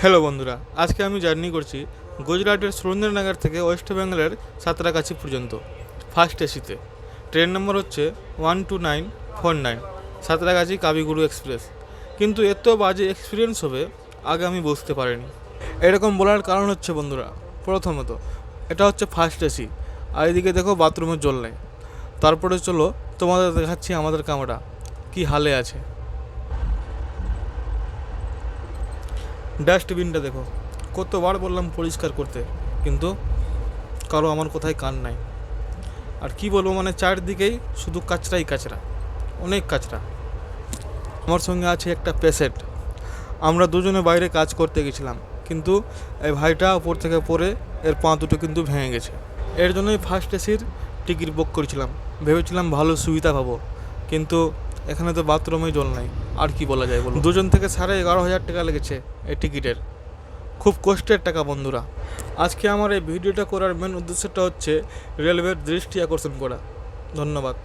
Hello বন্ধুরা, আজকে আমি জার্নি করছি গুজরাটের সুরেন্দ্রনগর থেকে ওয়েস্ট বেঙ্গলের সাঁতরাগাছি পর্যন্ত ফার্স্ট এসিতে। ট্রেন নম্বর হচ্ছে 12949, সাঁতরাগাছি কাবিগুরু এক্সপ্রেস। কিন্তু এত বাজে এক্সপিরিয়েন্স হবে আগে আমি বুঝতে পারিনি। এরকম বলার কারণ হচ্ছে বন্ধুরা, প্রথমত এটা হচ্ছে ফার্স্ট এসি, আর এদিকে দেখো বাথরুমের জল নেই। তারপরে চলো তোমাদের দেখাচ্ছি আমাদের কামরা কি হালে আছে। ডাস্টবিনটা দেখো, কতবার বললাম পরিষ্কার করতে, কিন্তু কারো আমার কোথায় কান নাই। আর কি বলবো, মানে চারদিকেই শুধু কাচরাই কাচরা, অনেক কাচরা। আমার সঙ্গে আছে একটা পেশেন্ট। আমরা দুজনে বাইরে কাজ করতে গেছিলাম, কিন্তু এই ভাইটা ওপর থেকে পড়ে এর পা দুটো কিন্তু ভেঙে গেছে। এর জন্যই ফার্স্ট এসির টিকিট বুক করেছিলাম, ভেবেছিলাম ভালো সুবিধা পাবো, কিন্তু এখানে তো বাথরুমে জল নাই। আর কি বলা যায় বলো, দুজন থেকে 11,500 টাকা লেগেছে এই টিকিটের। খুব কষ্টের টাকা বন্ধুরা। আজকে আমার এই ভিডিওটা করার মেন উদ্দেশ্যটা হচ্ছে রেলওয়ের দৃষ্টি আকর্ষণ করা। ধন্যবাদ।